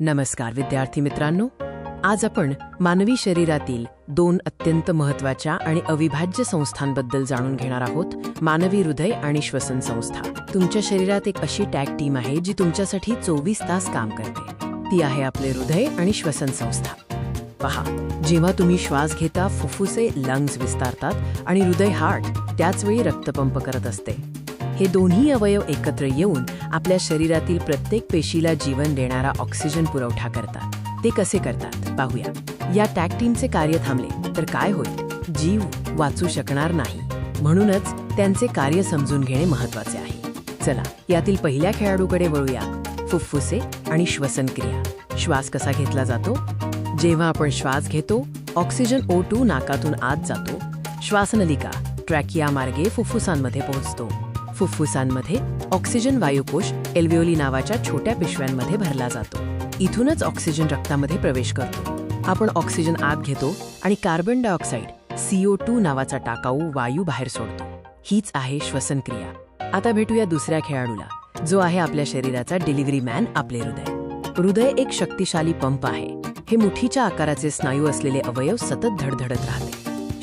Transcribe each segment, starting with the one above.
नमस्कार विद्यार्थी मित्रांनो, आज आपण मानवी शरीरातील दोन अत्यंत महत्त्वाच्या आणि अविभाज्य संस्थांबद्दल जाणून घेणार आहोत. मानवी हृदय आणि श्वसन संस्था. तुमच्या शरीरात एक अशी टॅग टीम आहे जी तुमच्यासाठी 24 तास काम करते. ती आहे आपले हृदय आणि श्वसन संस्था. पहा, जेव्हा तुम्ही श्वास घेता फुफ्फुसे लंग्स विस्तारतात आणि हृदय हार्ट त्याच वेळी रक्तपंप करत असते. हे दोन्ही अवयव एकत्र येऊन आपल्या शरीरातील प्रत्येक पेशीला जीवन देणारा ऑक्सिजन पुरवठा करतात. ते कसे करतात पाहूया. या टॅग टीमचे कार्य थांबले तर काय होईल? जीव वाचू शकणार नाही. म्हणूनच त्यांचे कार्य समजून घेणे महत्त्वाचे आहे. चला, यातील पहिल्या खेळाडूकडे वळूया. फुफ्फुसे आणि श्वसन क्रिया. श्वास कसा घेतला जातो? जेव्हा आपण श्वास घेतो, ऑक्सिजन O2 नाकातून आत जातो. श्वासनलिका ट्रॅकिया मार्गे फुफ्फुसांमध्ये पोहोचतो. फुफ्फुसांमध्ये ऑक्सिजन वायुकोश एल्व्हिओली नावाच्या छोट्या पिशव्यांमध्ये भरला जातो. इथूनच ऑक्सिजन रक्तामध्ये प्रवेश करतो. आपण ऑक्सिजन आत घेतो आणि कार्बन डायऑक्साईड CO2 नावाचा टाकाऊ वायू बाहेर सोडतो. हीच आहे श्वसन क्रिया. आता भेटूया दुसऱ्या खेळाडूला, जो आहे आपल्या शरीराचा डिलिव्हरी मॅन, आपले हृदय. हृदय एक शक्तिशाली पंप आहे. हे मुठीच्या आकाराचे स्नायू असलेले अवयव सतत धडधडत राहते.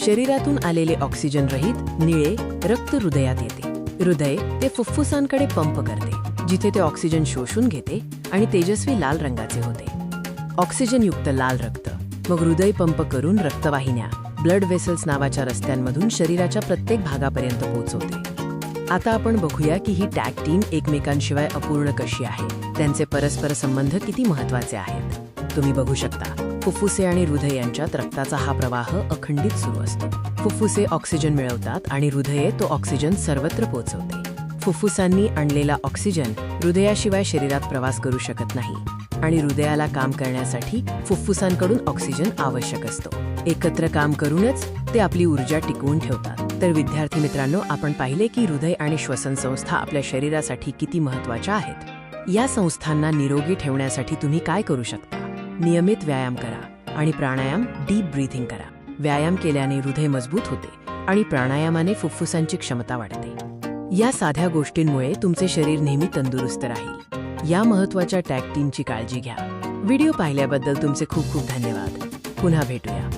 शरीरातून आलेले ऑक्सिजन रहित निळे रक्त हृदयात येते. हृदय ते फुफ्फुसांकडे पंप करते, जिथे ते ऑक्सिजन शोषून घेते आणि तेजस्वी लाल रंगाचे होते. ऑक्सिजनयुक्त लाल रक्त मग हृदय पंप करून रक्तवाहिन्या ब्लड वेसल्स नावाच्या रस्त्यांमधून शरीराच्या प्रत्येक भागापर्यंत पोहोचवते. आता आपण बघूया की ही टॅग टीम एकमेकांशिवाय अपूर्ण कशी आहे. त्यांचे परस्पर संबंध किती महत्त्वाचे आहेत. तुम्ही बघू शकता, फुफ्फुसे आणि हृदय यांच्यात रक्ताचा हा प्रवाह अखंडित सुरू असतो. फुफ्फुसे ऑक्सिजन मिळवतात आणि हृदये तो ऑक्सिजन सर्वत्र पोहोचवते. फुफ्फुसांनी आणलेला ऑक्सिजन हृदयाशिवाय शरीरात प्रवास करू शकत नाही आणि हृदयाला काम करण्यासाठी फुफ्फुसांकडून ऑक्सिजन आवश्यक असतो. एकत्र काम करूनच ते आपली ऊर्जा टिकवून ठेवतात. तर विद्यार्थी मित्रांनो, आपण पाहिले की हृदय आणि श्वसन संस्था आपल्या शरीरासाठी किती महत्त्वाच्या आहेत. या संस्थांना निरोगी ठेवण्यासाठी तुम्ही काय करू शकता? नियमित व्यायाम करा आणि प्राणायाम, डीप ब्रीथिंग करा. व्यायाम केल्याने हृदय मजबूत होते आणि प्राणायामाने फुफ्फुसांची क्षमता वाढते. या साध्या गोष्टींमुळे तुमचे शरीर नेहमी तंदुरुस्त राहील. या महत्त्वाच्या टॅग टीमची काळजी घ्या. व्हिडिओ पाहिल्याबद्दल तुमचे खूप खूप धन्यवाद. पुन्हा भेटूया.